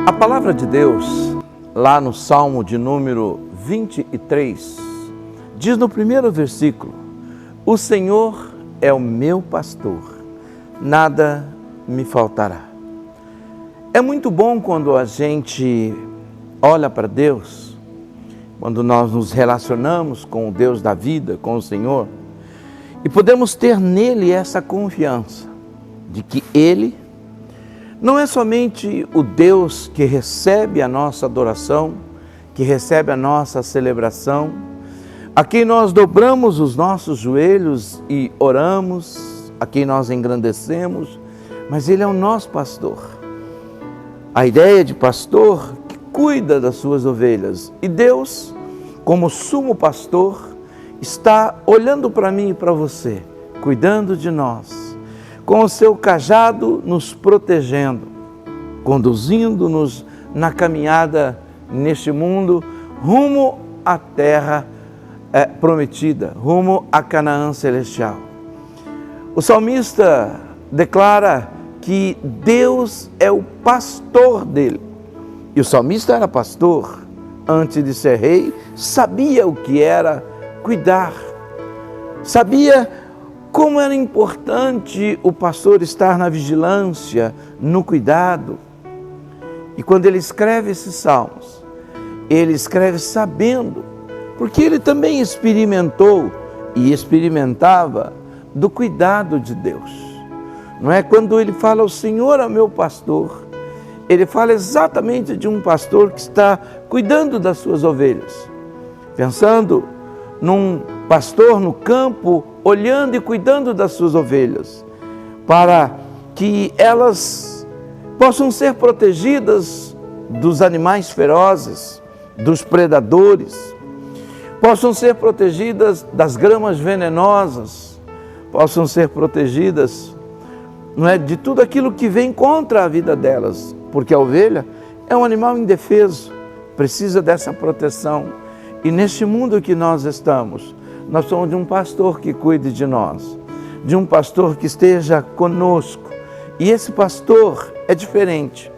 A palavra de Deus, lá no Salmo de número 23, diz no primeiro versículo: o Senhor é o meu pastor, nada me faltará. É muito bom quando a gente olha para Deus, quando nós nos relacionamos com o Deus da vida, com o Senhor, e podemos ter nele essa confiança de que Ele não é somente o Deus que recebe a nossa adoração, que recebe a nossa celebração, a quem nós dobramos os nossos joelhos e oramos, a quem nós engrandecemos, mas Ele é o nosso pastor. A ideia de pastor que cuida das suas ovelhas. E Deus, como sumo pastor, está olhando para mim e para você, cuidando de nós, com o seu cajado nos protegendo, conduzindo-nos na caminhada neste mundo, rumo à terra prometida, rumo a Canaã celestial. O salmista declara que Deus é o pastor dele. E o salmista era pastor, antes de ser rei, sabia o que era cuidar, sabia como era importante o pastor estar na vigilância, no cuidado. E quando ele escreve esses salmos, ele escreve sabendo, porque ele também experimentou e experimentava do cuidado de Deus. Não é? Quando ele fala, o Senhor é meu pastor, ele fala exatamente de um pastor que está cuidando das suas ovelhas, pensando num pastor no campo, olhando e cuidando das suas ovelhas, para que elas possam ser protegidas dos animais ferozes, dos predadores, possam ser protegidas das gramas venenosas, possam ser protegidas, não é, de tudo aquilo que vem contra a vida delas, porque a ovelha é um animal indefeso, precisa dessa proteção. E neste mundo que nós estamos, nós somos de um pastor que cuide de nós, de um pastor que esteja conosco. E esse pastor é diferente,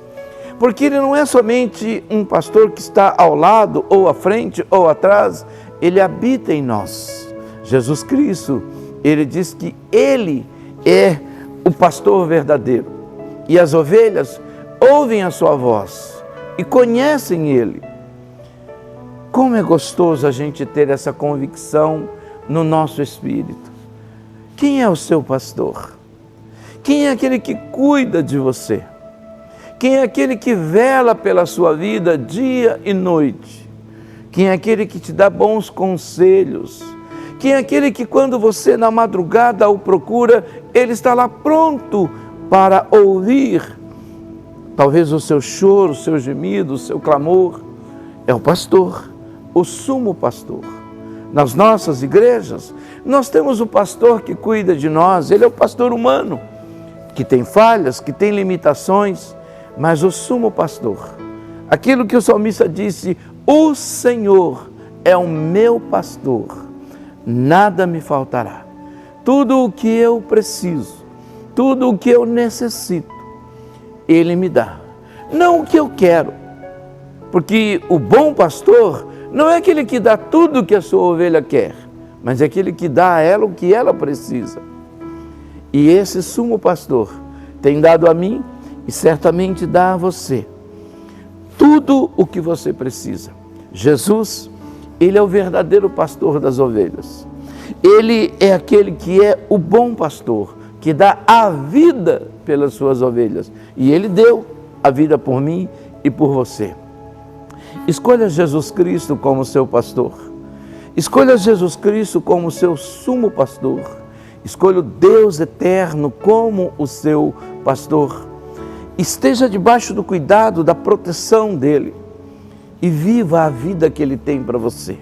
porque ele não é somente um pastor que está ao lado, ou à frente, ou atrás, ele habita em nós. Jesus Cristo, ele diz que ele é o pastor verdadeiro, e as ovelhas ouvem a sua voz e conhecem ele. Como é gostoso a gente ter essa convicção no nosso espírito. Quem é o seu pastor? Quem é aquele que cuida de você? Quem é aquele que vela pela sua vida dia e noite? Quem é aquele que te dá bons conselhos? Quem é aquele que quando você na madrugada o procura, ele está lá pronto para ouvir talvez o seu choro, o seu gemido, o seu clamor? É o pastor, o sumo pastor. Nas nossas igrejas, nós temos o pastor que cuida de nós. Ele é o pastor humano, que tem falhas, que tem limitações, mas o sumo pastor, aquilo que o salmista disse, o Senhor é o meu pastor, nada me faltará. Tudo o que eu preciso, tudo o que eu necessito, Ele me dá. Não o que eu quero, porque o bom pastor não é aquele que dá tudo o que a sua ovelha quer, mas é aquele que dá a ela o que ela precisa. E esse sumo pastor tem dado a mim e certamente dá a você tudo o que você precisa. Jesus, Ele é o verdadeiro pastor das ovelhas. Ele é aquele que é o bom pastor, que dá a vida pelas suas ovelhas. E Ele deu a vida por mim e por você. Escolha Jesus Cristo como seu pastor. Escolha Jesus Cristo como seu sumo pastor. Escolha o Deus eterno como o seu pastor. Esteja debaixo do cuidado, da proteção dEle. E viva a vida que Ele tem para você.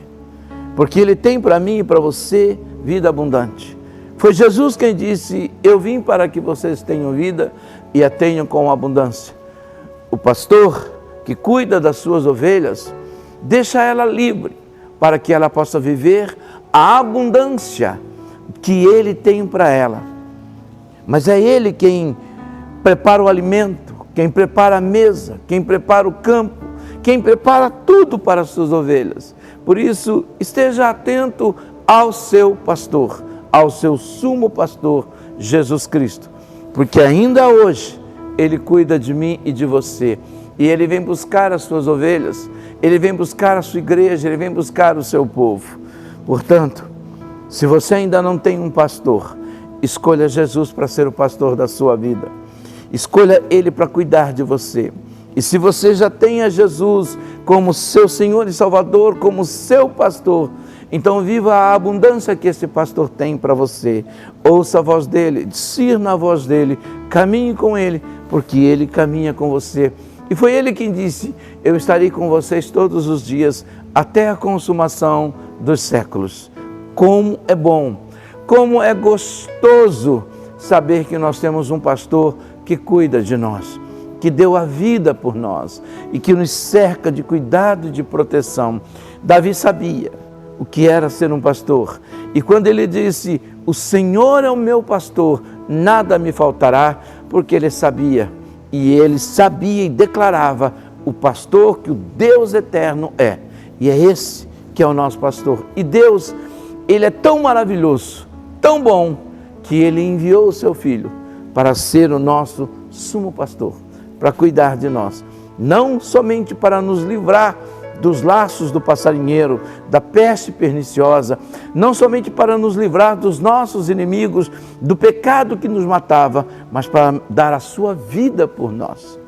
Porque Ele tem para mim e para você vida abundante. Foi Jesus quem disse, eu vim para que vocês tenham vida e a tenham com abundância. O pastor que cuida das suas ovelhas, deixa ela livre para que ela possa viver a abundância que Ele tem para ela. Mas é Ele quem prepara o alimento, quem prepara a mesa, quem prepara o campo, quem prepara tudo para as suas ovelhas. Por isso, esteja atento ao seu pastor, ao seu sumo pastor, Jesus Cristo, porque ainda hoje Ele cuida de mim e de você, e Ele vem buscar as suas ovelhas, Ele vem buscar a sua igreja, Ele vem buscar o seu povo. Portanto, se você ainda não tem um pastor, escolha Jesus para ser o pastor da sua vida, escolha Ele para cuidar de você. E se você já tem a Jesus como seu Senhor e Salvador, como seu pastor, então viva a abundância que esse pastor tem para você. Ouça a voz dele, discirna a voz dele, caminhe com ele, porque ele caminha com você. E foi ele quem disse: eu estarei com vocês todos os dias, até a consumação dos séculos. Como é bom, como é gostoso saber que nós temos um pastor que cuida de nós, que deu a vida por nós e que nos cerca de cuidado e de proteção. Davi sabia o que era ser um pastor, e quando ele disse: o Senhor é o meu pastor, nada me faltará, porque ele sabia e declarava o pastor que o Deus eterno é, e é esse que é o nosso pastor. E Deus, Ele é tão maravilhoso, tão bom, que Ele enviou o seu Filho para ser o nosso sumo pastor, para cuidar de nós, não somente para nos livrar dos laços do passarinheiro, da peste perniciosa, não somente para nos livrar dos nossos inimigos, do pecado que nos matava, mas para dar a sua vida por nós,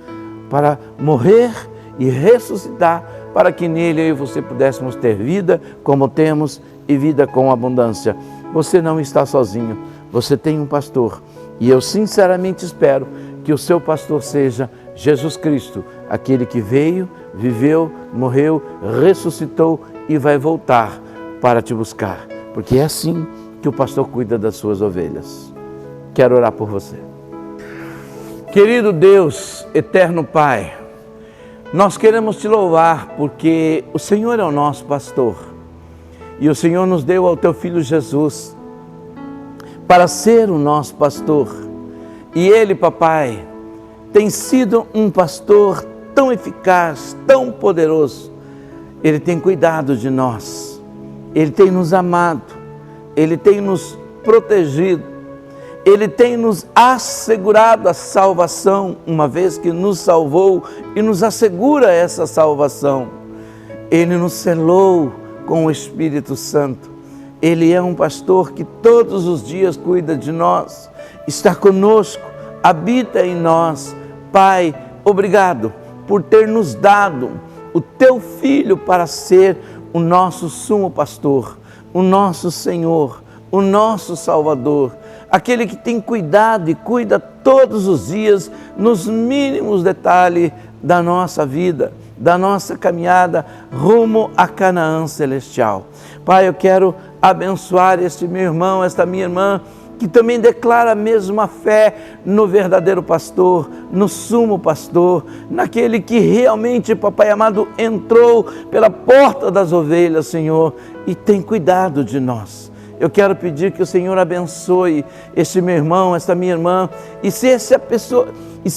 para morrer e ressuscitar, para que nele eu e você pudéssemos ter vida como temos e vida com abundância. Você não está sozinho, você tem um pastor, e eu sinceramente espero que o seu pastor seja Jesus Cristo, aquele que veio, viveu, morreu, ressuscitou e vai voltar para te buscar, porque é assim que o pastor cuida das suas ovelhas. Quero orar por você. Querido Deus, eterno Pai, nós queremos te louvar porque o Senhor é o nosso pastor e o Senhor nos deu ao teu Filho Jesus para ser o nosso pastor, e Ele, papai, tem sido um pastor tão eficaz, tão poderoso. Ele tem cuidado de nós, Ele tem nos amado, Ele tem nos protegido, Ele tem nos assegurado a salvação, uma vez que nos salvou e nos assegura essa salvação. Ele nos selou com o Espírito Santo. Ele é um pastor que todos os dias cuida de nós, está conosco, habita em nós. Pai, obrigado por ter nos dado o teu Filho para ser o nosso sumo pastor, o nosso Senhor, o nosso Salvador, aquele que tem cuidado e cuida todos os dias nos mínimos detalhes da nossa vida, da nossa caminhada rumo a Canaã celestial. Pai, eu quero abençoar este meu irmão, esta minha irmã, que também declara a mesma fé no verdadeiro pastor, no sumo pastor, naquele que realmente, papai amado, entrou pela porta das ovelhas, Senhor, e tem cuidado de nós. Eu quero pedir que o Senhor abençoe este meu irmão, esta minha irmã, e se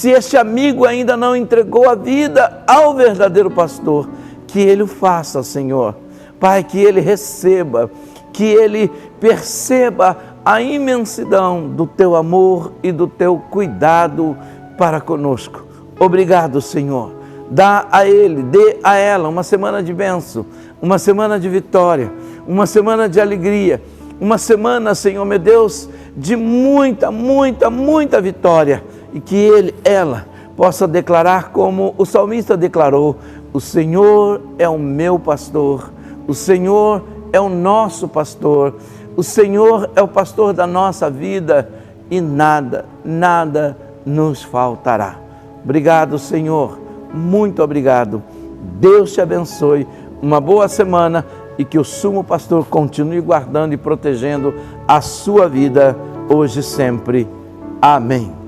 este amigo ainda não entregou a vida ao verdadeiro pastor, que ele o faça, Senhor. Pai, que ele receba, que ele perceba a imensidão do teu amor e do teu cuidado para conosco. Obrigado, Senhor. Dá a ele, dê a ela uma semana de bênção, uma semana de vitória, uma semana de alegria, uma semana, Senhor meu Deus, de muita, muita, muita vitória, e que ela possa declarar como o salmista declarou: o Senhor é o meu pastor, o Senhor é o nosso pastor, o Senhor é o pastor da nossa vida e nada, nada nos faltará. Obrigado, Senhor, muito obrigado. Deus te abençoe, uma boa semana e que o sumo pastor continue guardando e protegendo a sua vida hoje e sempre. Amém.